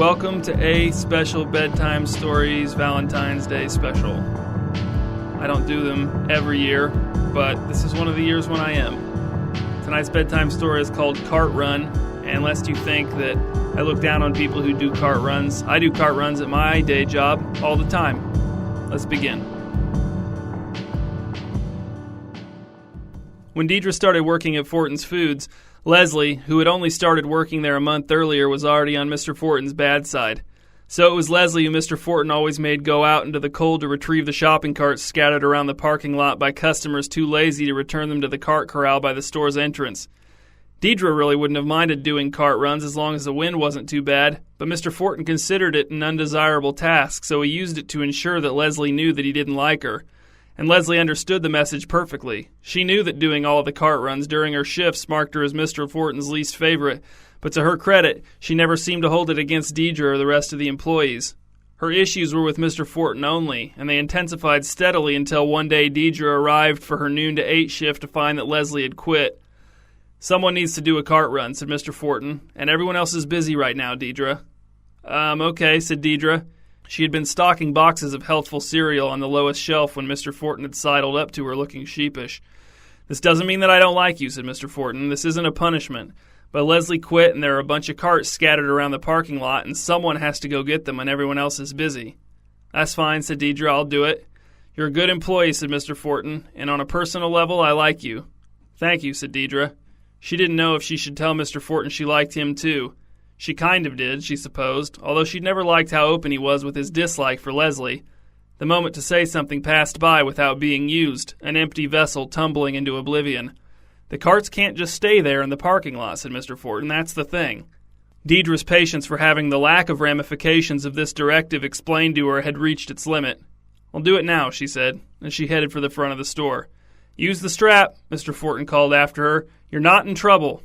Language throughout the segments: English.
Welcome to a special Bedtime Stories Valentine's Day special. I don't do them every year, but this is one of the years when I am. Tonight's bedtime story is called Cart Run, and lest you think that I look down on people who do cart runs, I do cart runs at my day job all the time. Let's begin. When Deidre started working at Fortin's Foods, Leslie, who had only started working there a month earlier, was already on Mr. Fortin's bad side. So it was Leslie who Mr. Fortin always made go out into the cold to retrieve the shopping carts scattered around the parking lot by customers too lazy to return them to the cart corral by the store's entrance. Deidre really wouldn't have minded doing cart runs as long as the wind wasn't too bad, but Mr. Fortin considered it an undesirable task, so he used it to ensure that Leslie knew that he didn't like her. And Leslie understood the message perfectly. She knew that doing all of the cart runs during her shifts marked her as Mr. Fortin's least favorite, but to her credit, she never seemed to hold it against Deidre or the rest of the employees. Her issues were with Mr. Fortin only, and they intensified steadily until one day Deidre arrived for her noon to 8 shift to find that Leslie had quit. "Someone needs to do a cart run," said Mr. Fortin, "and everyone else is busy right now, Deidre." Okay, said Deidre. She had been stocking boxes of healthful cereal on the lowest shelf when Mr. Fortin had sidled up to her looking sheepish. "This doesn't mean that I don't like you," said Mr. Fortin. "This isn't a punishment. But Leslie quit and there are a bunch of carts scattered around the parking lot and someone has to go get them when everyone else is busy." "That's fine," said Deidre. "I'll do it." "You're a good employee," said Mr. Fortin, "and on a personal level, I like you." "Thank you," said Deidre. She didn't know if she should tell Mr. Fortin she liked him too. She kind of did, she supposed, although she'd never liked how open he was with his dislike for Leslie. The moment to say something passed by without being used, an empty vessel tumbling into oblivion. "The carts can't just stay there in the parking lot," said Mr. Fortin. "That's the thing." Deidre's patience for having the lack of ramifications of this directive explained to her had reached its limit. "I'll do it now," she said, as she headed for the front of the store. "Use the strap," Mr. Fortin called after her. "You're not in trouble."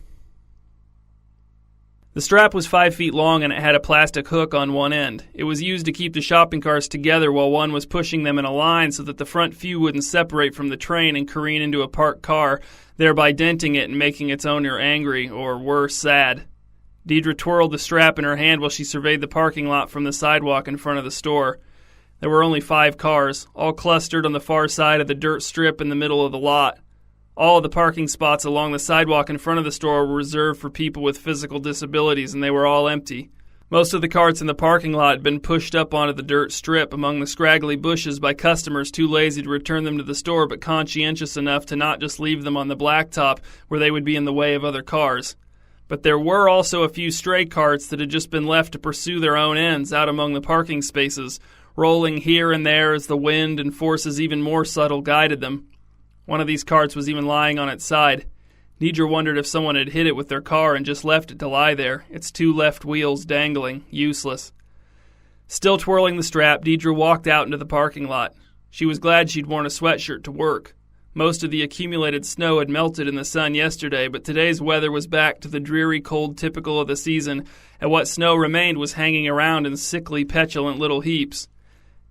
The strap was 5 feet long and it had a plastic hook on one end. It was used to keep the shopping carts together while one was pushing them in a line so that the front few wouldn't separate from the train and careen into a parked car, thereby denting it and making its owner angry, or worse, sad. Deidre twirled the strap in her hand while she surveyed the parking lot from the sidewalk in front of the store. There were only 5 cars, all clustered on the far side of the dirt strip in the middle of the lot. All of the parking spots along the sidewalk in front of the store were reserved for people with physical disabilities, and they were all empty. Most of the carts in the parking lot had been pushed up onto the dirt strip among the scraggly bushes by customers too lazy to return them to the store but conscientious enough to not just leave them on the blacktop where they would be in the way of other cars. But there were also a few stray carts that had just been left to pursue their own ends out among the parking spaces, rolling here and there as the wind and forces even more subtle guided them. One of these carts was even lying on its side. Deidre wondered if someone had hit it with their car and just left it to lie there, its 2 left wheels dangling, useless. Still twirling the strap, Deidre walked out into the parking lot. She was glad she'd worn a sweatshirt to work. Most of the accumulated snow had melted in the sun yesterday, but today's weather was back to the dreary cold typical of the season, and what snow remained was hanging around in sickly, petulant little heaps.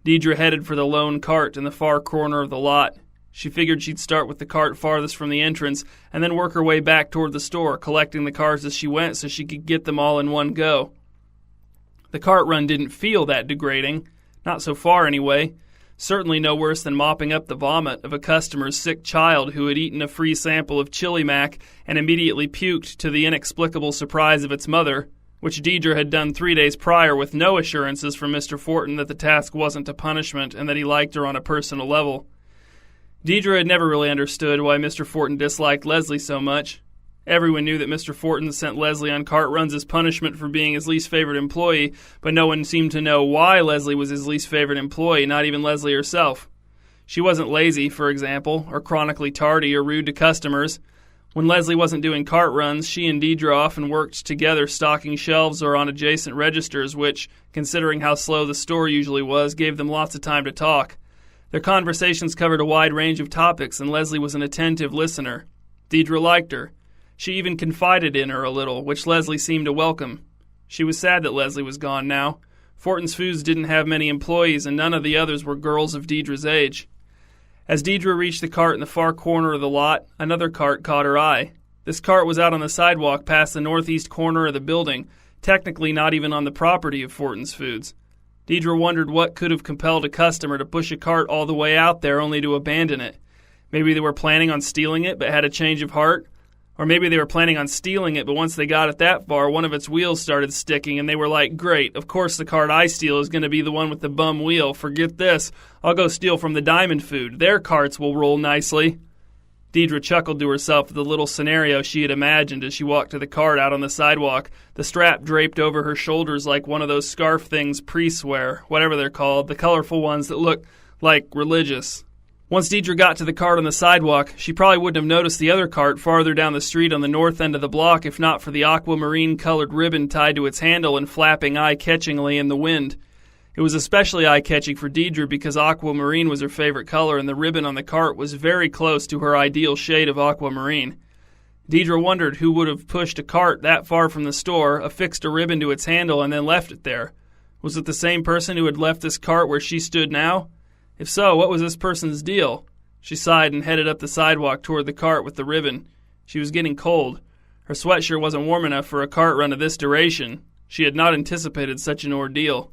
Deidre headed for the lone cart in the far corner of the lot. She figured she'd start with the cart farthest from the entrance and then work her way back toward the store, collecting the cars as she went so she could get them all in one go. The cart run didn't feel that degrading. Not so far, anyway. Certainly no worse than mopping up the vomit of a customer's sick child who had eaten a free sample of Chili Mac and immediately puked to the inexplicable surprise of its mother, which Deidre had done 3 days prior with no assurances from Mr. Fortin that the task wasn't a punishment and that he liked her on a personal level. Deidre had never really understood why Mr. Fortin disliked Leslie so much. Everyone knew that Mr. Fortin sent Leslie on cart runs as punishment for being his least favorite employee, but no one seemed to know why Leslie was his least favorite employee, not even Leslie herself. She wasn't lazy, for example, or chronically tardy or rude to customers. When Leslie wasn't doing cart runs, she and Deidre often worked together stocking shelves or on adjacent registers, which, considering how slow the store usually was, gave them lots of time to talk. Their conversations covered a wide range of topics, and Leslie was an attentive listener. Deidre liked her. She even confided in her a little, which Leslie seemed to welcome. She was sad that Leslie was gone now. Fortin's Foods didn't have many employees, and none of the others were girls of Deidre's age. As Deidre reached the cart in the far corner of the lot, another cart caught her eye. This cart was out on the sidewalk past the northeast corner of the building, technically not even on the property of Fortin's Foods. Deidre wondered what could have compelled a customer to push a cart all the way out there only to abandon it. Maybe they were planning on stealing it but had a change of heart. Or maybe they were planning on stealing it, but once they got it that far, one of its wheels started sticking, and they were like, great, of course the cart I steal is going to be the one with the bum wheel. Forget this. I'll go steal from the Diamond Food. Their carts will roll nicely. Deidre chuckled to herself at the little scenario she had imagined as she walked to the cart out on the sidewalk, the strap draped over her shoulders like one of those scarf things priests wear, whatever they're called, the colorful ones that look like religious. Once Deidre got to the cart on the sidewalk, she probably wouldn't have noticed the other cart farther down the street on the north end of the block if not for the aquamarine-colored ribbon tied to its handle and flapping eye-catchingly in the wind. It was especially eye-catching for Deidre because aquamarine was her favorite color and the ribbon on the cart was very close to her ideal shade of aquamarine. Deidre wondered who would have pushed a cart that far from the store, affixed a ribbon to its handle, and then left it there. Was it the same person who had left this cart where she stood now? If so, what was this person's deal? She sighed and headed up the sidewalk toward the cart with the ribbon. She was getting cold. Her sweatshirt wasn't warm enough for a cart run of this duration. She had not anticipated such an ordeal.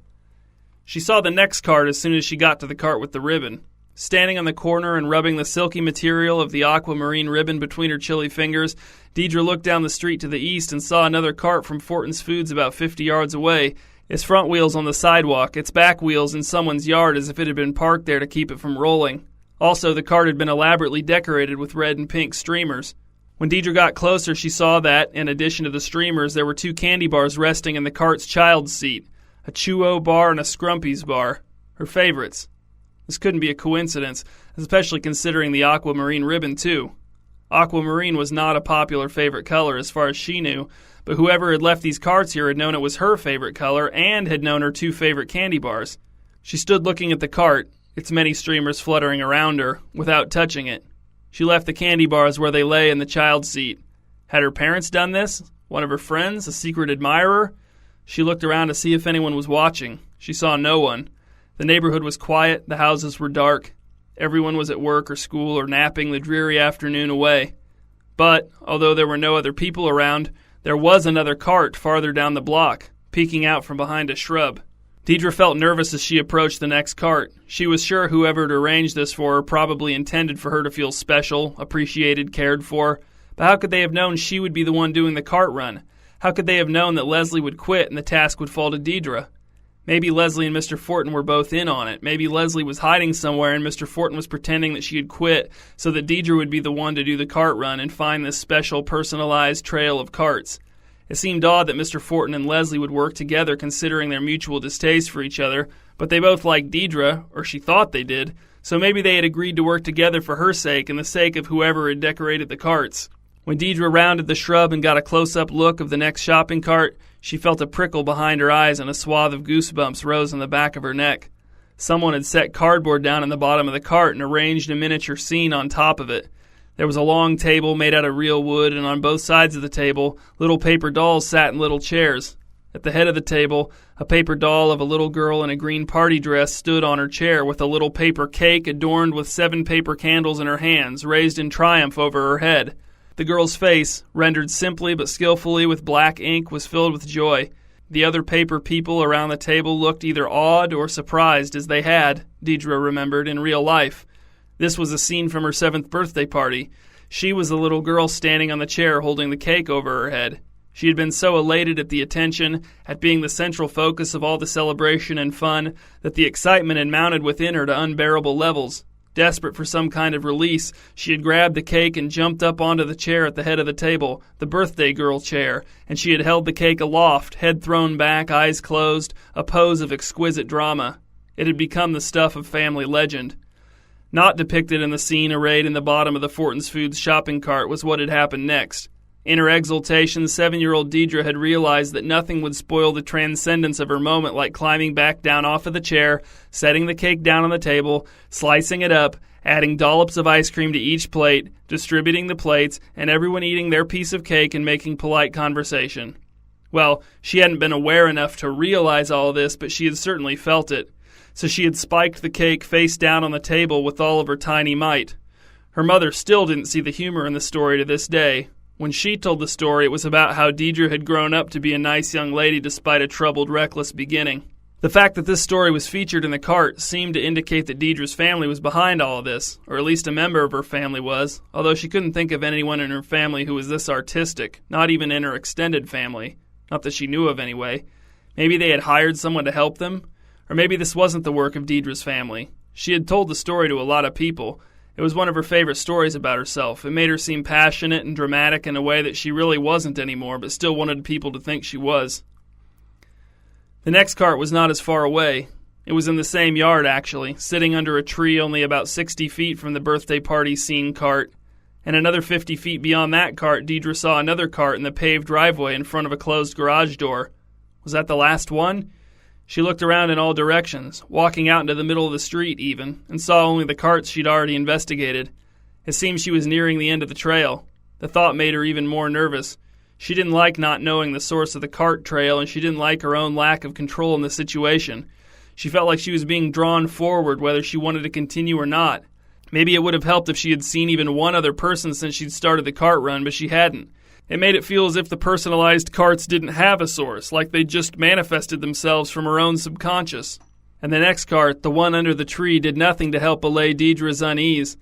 She saw the next cart as soon as she got to the cart with the ribbon. Standing on the corner and rubbing the silky material of the aquamarine ribbon between her chilly fingers, Deidre looked down the street to the east and saw another cart from Fortin's Foods about 50 yards away, its front wheels on the sidewalk, its back wheels in someone's yard as if it had been parked there to keep it from rolling. Also, the cart had been elaborately decorated with red and pink streamers. When Deidre got closer, she saw that, in addition to the streamers, there were 2 candy bars resting in the cart's child's seat, a Chew-O bar and a Scrumpy's bar, her favorites. This couldn't be a coincidence, especially considering the aquamarine ribbon, too. Aquamarine was not a popular favorite color as far as she knew, but whoever had left these carts here had known it was her favorite color and had known her 2 favorite candy bars. She stood looking at the cart, its many streamers fluttering around her, without touching it. She left the candy bars where they lay in the child's seat. Had her parents done this? One of her friends? A secret admirer? She looked around to see if anyone was watching. She saw no one. The neighborhood was quiet, the houses were dark. Everyone was at work or school or napping the dreary afternoon away. But, although there were no other people around, there was another cart farther down the block, peeking out from behind a shrub. Deidre felt nervous as she approached the next cart. She was sure whoever had arranged this for her probably intended for her to feel special, appreciated, cared for. But how could they have known she would be the one doing the cart run? How could they have known that Leslie would quit and the task would fall to Deidre? Maybe Leslie and Mr. Fortin were both in on it. Maybe Leslie was hiding somewhere and Mr. Fortin was pretending that she had quit so that Deidre would be the one to do the cart run and find this special personalized trail of carts. It seemed odd that Mr. Fortin and Leslie would work together considering their mutual distaste for each other, but they both liked Deidre, or she thought they did, so maybe they had agreed to work together for her sake and the sake of whoever had decorated the carts. When Deidre rounded the shrub and got a close-up look of the next shopping cart, she felt a prickle behind her eyes and a swath of goosebumps rose on the back of her neck. Someone had set cardboard down in the bottom of the cart and arranged a miniature scene on top of it. There was a long table made out of real wood, and on both sides of the table, little paper dolls sat in little chairs. At the head of the table, a paper doll of a little girl in a green party dress stood on her chair with a little paper cake adorned with 7 paper candles in her hands, raised in triumph over her head. The girl's face, rendered simply but skillfully with black ink, was filled with joy. The other paper people around the table looked either awed or surprised as they had, Deidre remembered, in real life. This was a scene from her 7th birthday party. She was the little girl standing on the chair holding the cake over her head. She had been so elated at the attention, at being the central focus of all the celebration and fun, that the excitement had mounted within her to unbearable levels. Desperate for some kind of release, she had grabbed the cake and jumped up onto the chair at the head of the table, the birthday girl chair, and she had held the cake aloft, head thrown back, eyes closed, a pose of exquisite drama. It had become the stuff of family legend. Not depicted in the scene arrayed in the bottom of the Fortin's Foods shopping cart was what had happened next. In her exultation, 7-year-old Deidre had realized that nothing would spoil the transcendence of her moment like climbing back down off of the chair, setting the cake down on the table, slicing it up, adding dollops of ice cream to each plate, distributing the plates, and everyone eating their piece of cake and making polite conversation. Well, she hadn't been aware enough to realize all this, but she had certainly felt it. So she had spiked the cake face down on the table with all of her tiny might. Her mother still didn't see the humor in the story to this day. When she told the story, it was about how Deidre had grown up to be a nice young lady despite a troubled, reckless beginning. The fact that this story was featured in the cart seemed to indicate that Deidre's family was behind all of this, or at least a member of her family was, although she couldn't think of anyone in her family who was this artistic, not even in her extended family, not that she knew of anyway. Maybe they had hired someone to help them, or maybe this wasn't the work of Deidre's family. She had told the story to a lot of people. It was one of her favorite stories about herself. It made her seem passionate and dramatic in a way that she really wasn't anymore, but still wanted people to think she was. The next cart was not as far away. It was in the same yard, actually, sitting under a tree only about 60 feet from the birthday party scene cart. And another 50 feet beyond that cart, Deidre saw another cart in the paved driveway in front of a closed garage door. Was that the last one? She looked around in all directions, walking out into the middle of the street even, and saw only the carts she'd already investigated. It seemed she was nearing the end of the trail. The thought made her even more nervous. She didn't like not knowing the source of the cart trail, and she didn't like her own lack of control in the situation. She felt like she was being drawn forward whether she wanted to continue or not. Maybe it would have helped if she had seen even one other person since she'd started the cart run, but she hadn't. It made it feel as if the personalized carts didn't have a source, like they just manifested themselves from her own subconscious. And the next cart, the one under the tree, did nothing to help allay Deidre's unease.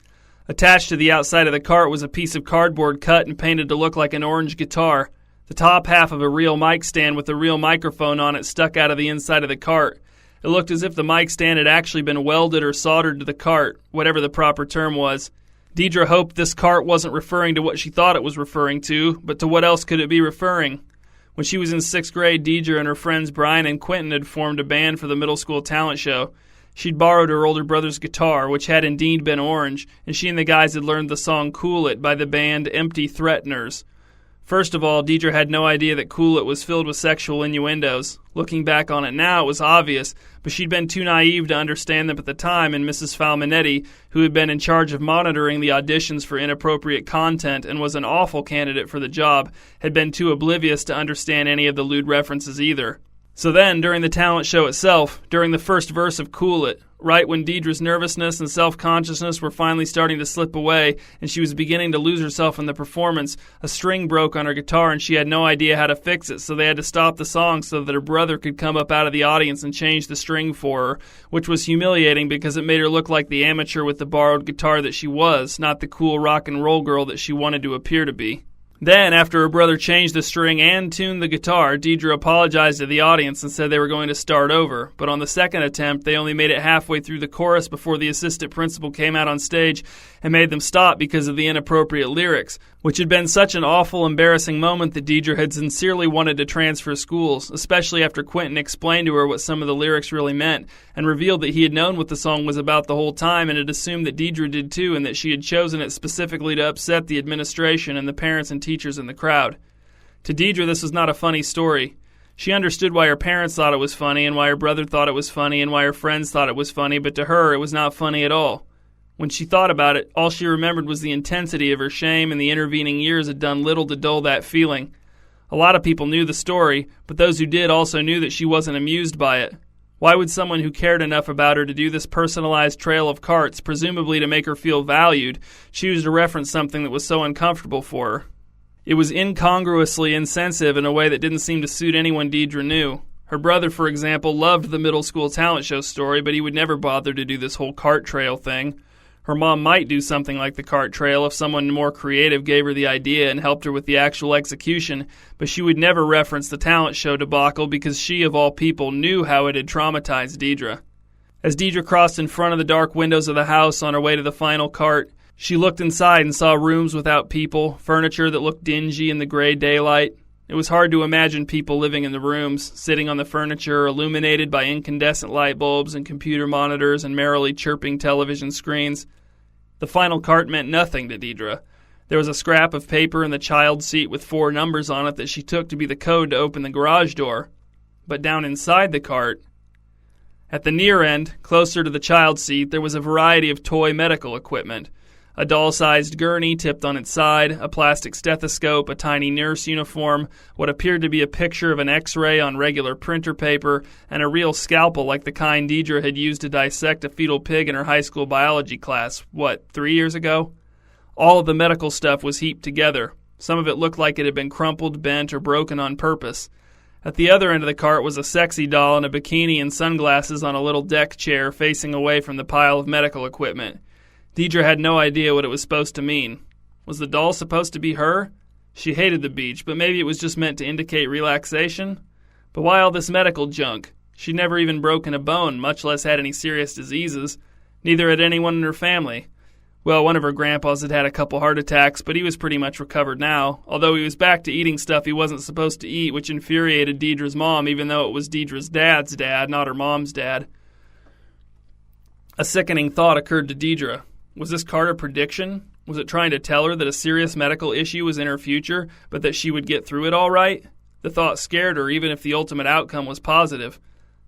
Attached to the outside of the cart was a piece of cardboard cut and painted to look like an orange guitar. The top half of a real mic stand with a real microphone on it stuck out of the inside of the cart. It looked as if the mic stand had actually been welded or soldered to the cart, whatever the proper term was. Deidre hoped this cart wasn't referring to what she thought it was referring to, but to what else could it be referring? When she was in 6th grade, Deidre and her friends Brian and Quentin had formed a band for the middle school talent show. She'd borrowed her older brother's guitar, which had indeed been orange, and she and the guys had learned the song Cool It by the band Empty Threateners. First of all, Deidre had no idea that Cool It was filled with sexual innuendos. Looking back on it now, it was obvious, but she'd been too naive to understand them at the time, and Mrs. Falminetti, who had been in charge of monitoring the auditions for inappropriate content and was an awful candidate for the job, had been too oblivious to understand any of the lewd references either. So then, during the talent show itself, during the first verse of Cool It, right when Deidre's nervousness and self-consciousness were finally starting to slip away and she was beginning to lose herself in the performance, a string broke on her guitar and she had no idea how to fix it, so they had to stop the song so that her brother could come up out of the audience and change the string for her, which was humiliating because it made her look like the amateur with the borrowed guitar that she was, not the cool rock and roll girl that she wanted to appear to be. Then, after her brother changed the string and tuned the guitar, Deidre apologized to the audience and said they were going to start over. But on the second attempt, they only made it halfway through the chorus before the assistant principal came out on stage and made them stop because of the inappropriate lyrics, which had been such an awful, embarrassing moment that Deidre had sincerely wanted to transfer schools, especially after Quentin explained to her what some of the lyrics really meant and revealed that he had known what the song was about the whole time and had assumed that Deidre did too, and that she had chosen it specifically to upset the administration and the parents and teachers in the crowd. To Deidre, this was not a funny story. She understood why her parents thought it was funny and why her brother thought it was funny and why her friends thought it was funny, but to her it was not funny at all. When she thought about it, all she remembered was the intensity of her shame, and the intervening years had done little to dull that feeling. A lot of people knew the story, but those who did also knew that she wasn't amused by it. Why would someone who cared enough about her to do this personalized trail of carts, presumably to make her feel valued, choose to reference something that was so uncomfortable for her? It was incongruously insensitive in a way that didn't seem to suit anyone Deidre knew. Her brother, for example, loved the middle school talent show story, but he would never bother to do this whole cart trail thing. Her mom might do something like the cart trail if someone more creative gave her the idea and helped her with the actual execution, but she would never reference the talent show debacle because she, of all people, knew how it had traumatized Deidre. As Deidre crossed in front of the dark windows of the house on her way to the final cart, she looked inside and saw rooms without people, furniture that looked dingy in the gray daylight. It was hard to imagine people living in the rooms, sitting on the furniture, illuminated by incandescent light bulbs and computer monitors and merrily chirping television screens. The final cart meant nothing to Deidre. There was a scrap of paper in the child seat with 4 numbers on it that she took to be the code to open the garage door. But down inside the cart, at the near end, closer to the child seat, there was a variety of toy medical equipment. A doll-sized gurney tipped on its side, a plastic stethoscope, a tiny nurse uniform, what appeared to be a picture of an X-ray on regular printer paper, and a real scalpel like the kind Deidre had used to dissect a fetal pig in her high school biology class, 3 years ago? All of the medical stuff was heaped together. Some of it looked like it had been crumpled, bent, or broken on purpose. At the other end of the cart was a sexy doll in a bikini and sunglasses on a little deck chair facing away from the pile of medical equipment. Deidre had no idea what it was supposed to mean. Was the doll supposed to be her? She hated the beach, but maybe it was just meant to indicate relaxation? But why all this medical junk? She'd never even broken a bone, much less had any serious diseases. Neither had anyone in her family. Well, one of her grandpas had had a couple heart attacks, but he was pretty much recovered now, although he was back to eating stuff he wasn't supposed to eat, which infuriated Deidre's mom, even though it was Deidre's dad's dad, not her mom's dad. A sickening thought occurred to Deidre. Was this card a prediction? Was it trying to tell her that a serious medical issue was in her future, but that she would get through it all right? The thought scared her, even if the ultimate outcome was positive.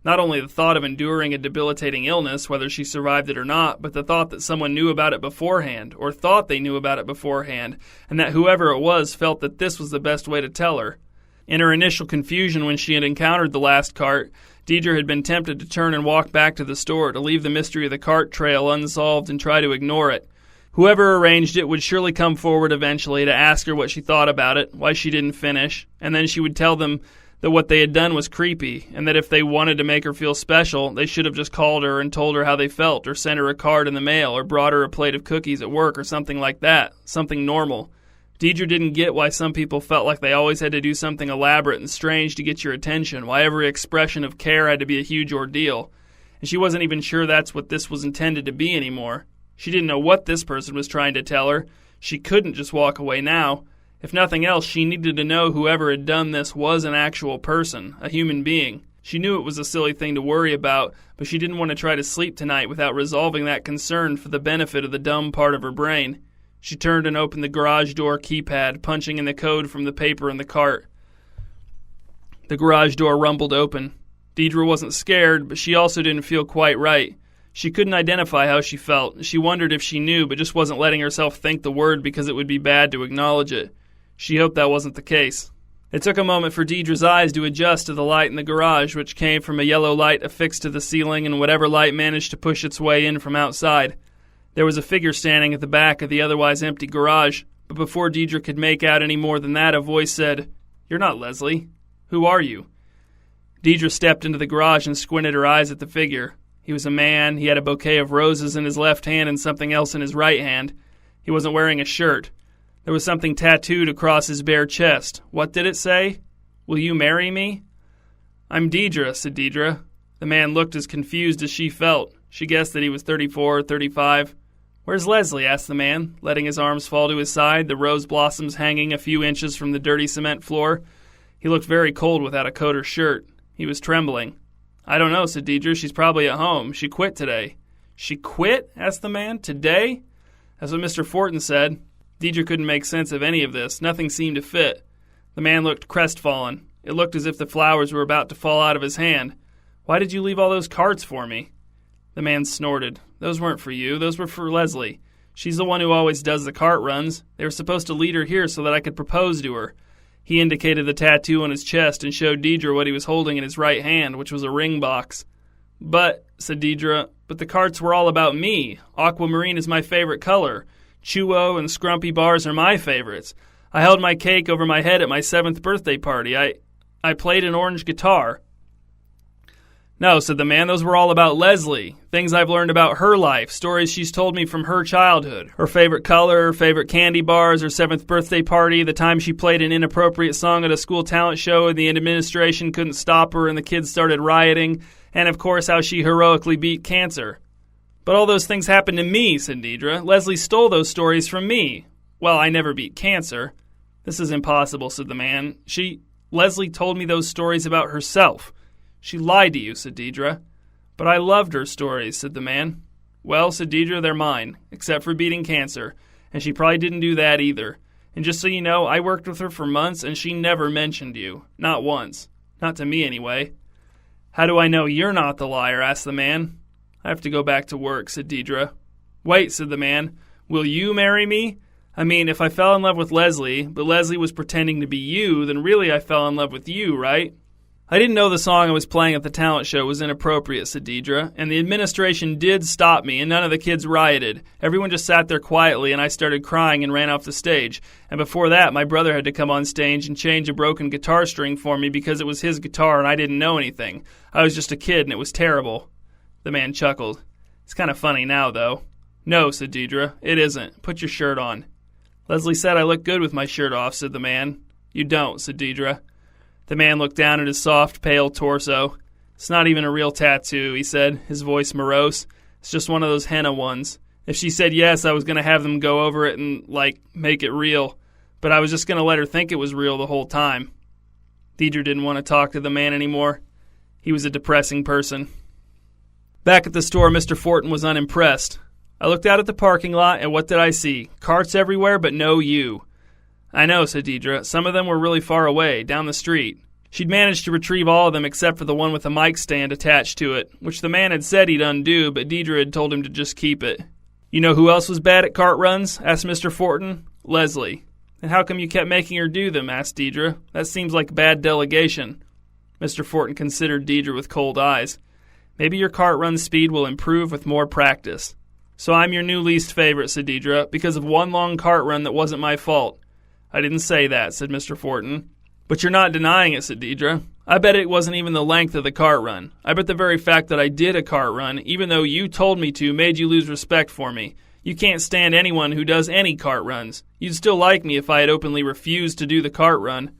Not only the thought of enduring a debilitating illness, whether she survived it or not, but the thought that someone knew about it beforehand, or thought they knew about it beforehand, and that whoever it was felt that this was the best way to tell her. In her initial confusion when she had encountered the last cart, Deidre had been tempted to turn and walk back to the store, to leave the mystery of the cart trail unsolved and try to ignore it. Whoever arranged it would surely come forward eventually to ask her what she thought about it, why she didn't finish, and then she would tell them that what they had done was creepy, and that if they wanted to make her feel special, they should have just called her and told her how they felt, or sent her a card in the mail, or brought her a plate of cookies at work, or something like that, something normal. Deidre didn't get why some people felt like they always had to do something elaborate and strange to get your attention, why every expression of care had to be a huge ordeal. And she wasn't even sure that's what this was intended to be anymore. She didn't know what this person was trying to tell her. She couldn't just walk away now. If nothing else, she needed to know whoever had done this was an actual person, a human being. She knew it was a silly thing to worry about, but she didn't want to try to sleep tonight without resolving that concern for the benefit of the dumb part of her brain. She turned and opened the garage door keypad, punching in the code from the paper in the cart. The garage door rumbled open. Deidre wasn't scared, but she also didn't feel quite right. She couldn't identify how she felt. She wondered if she knew, but just wasn't letting herself think the word because it would be bad to acknowledge it. She hoped that wasn't the case. It took a moment for Deidre's eyes to adjust to the light in the garage, which came from a yellow light affixed to the ceiling and whatever light managed to push its way in from outside. There was a figure standing at the back of the otherwise empty garage, but before Deidre could make out any more than that, a voice said, "You're not Leslie. Who are you?" Deidre stepped into the garage and squinted her eyes at the figure. He was a man. He had a bouquet of roses in his left hand and something else in his right hand. He wasn't wearing a shirt. There was something tattooed across his bare chest. What did it say? "Will you marry me?" "I'm Deidre," said Deidre. The man looked as confused as she felt. She guessed that he was 34 or 35. "Where's Leslie?" asked the man, letting his arms fall to his side, the rose blossoms hanging a few inches from the dirty cement floor. He looked very cold without a coat or shirt. He was trembling. "I don't know," said Deidre. "She's probably at home. She quit today." "She quit?" asked the man. "Today?" That's what Mr. Fortin said. Deidre couldn't make sense of any of this. Nothing seemed to fit. The man looked crestfallen. It looked as if the flowers were about to fall out of his hand. "Why did you leave all those cards for me?" The man snorted. "Those weren't for you. Those were for Leslie. She's the one who always does the cart runs. They were supposed to lead her here so that I could propose to her." He indicated the tattoo on his chest and showed Deidre what he was holding in his right hand, which was a ring box. "But," said Deidre, "but the carts were all about me. Aquamarine is my favorite color. Chuo and Scrumpy bars are my favorites. I held my cake over my head at my 7th birthday party. I played an orange guitar." "No," said the man, "those were all about Leslie. Things I've learned about her life, stories she's told me from her childhood. Her favorite color, her favorite candy bars, her 7th birthday party, the time she played an inappropriate song at a school talent show and the administration couldn't stop her and the kids started rioting, and of course how she heroically beat cancer." "But all those things happened to me," said Deidre. "Leslie stole those stories from me." "Well, I never beat cancer." "This is impossible," said the man. Leslie told me those stories about herself." "She lied to you," said Deidre. "But I loved her stories," said the man. "Well," said Deidre, "they're mine, except for beating cancer. And she probably didn't do that either. And just so you know, I worked with her for months and she never mentioned you. Not once. Not to me, anyway." "How do I know you're not the liar?" asked the man. "I have to go back to work," said Deidre. "Wait," said the man. "Will you marry me? I mean, if I fell in love with Leslie, but Leslie was pretending to be you, then really I fell in love with you, right?" I didn't know the song I was playing at the talent show was inappropriate, said Deidre, and the administration did stop me, and none of the kids rioted. Everyone just sat there quietly, and I started crying and ran off the stage. And before that, my brother had to come on stage and change a broken guitar string for me because it was his guitar and I didn't know anything. I was just a kid, and it was terrible. The man chuckled. It's kind of funny now, though. No, said Deidre, it isn't. Put your shirt on. Leslie said I look good with my shirt off, said the man. You don't, said Deidre. The man looked down at his soft, pale torso. It's not even a real tattoo, he said, his voice morose. It's just one of those henna ones. If she said yes, I was going to have them go over it and, make it real. But I was just going to let her think it was real the whole time. Deidre didn't want to talk to the man anymore. He was a depressing person. Back at the store, Mr. Fortin was unimpressed. I looked out at the parking lot, and what did I see? Carts everywhere, but no you. I know, said Deidre. Some of them were really far away, down the street. She'd managed to retrieve all of them except for the one with the mic stand attached to it, which the man had said he'd undo, but Deidre had told him to just keep it. You know who else was bad at cart runs? Asked Mr. Fortin. Leslie. And how come you kept making her do them? Asked Deidre. That seems like bad delegation. Mr. Fortin considered Deidre with cold eyes. Maybe your cart run speed will improve with more practice. So I'm your new least favorite, said Deidre, because of one long cart run that wasn't my fault. I didn't say that, said Mr. Fortin. But you're not denying it, said Deidre. I bet it wasn't even the length of the cart run. I bet the very fact that I did a cart run, even though you told me to, made you lose respect for me. You can't stand anyone who does any cart runs. You'd still like me if I had openly refused to do the cart run.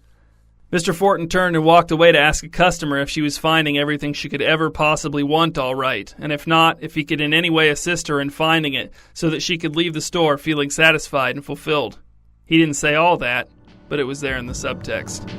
Mr. Fortin turned and walked away to ask a customer if she was finding everything she could ever possibly want all right, and if not, if he could in any way assist her in finding it so that she could leave the store feeling satisfied and fulfilled. He didn't say all that, but it was there in the subtext.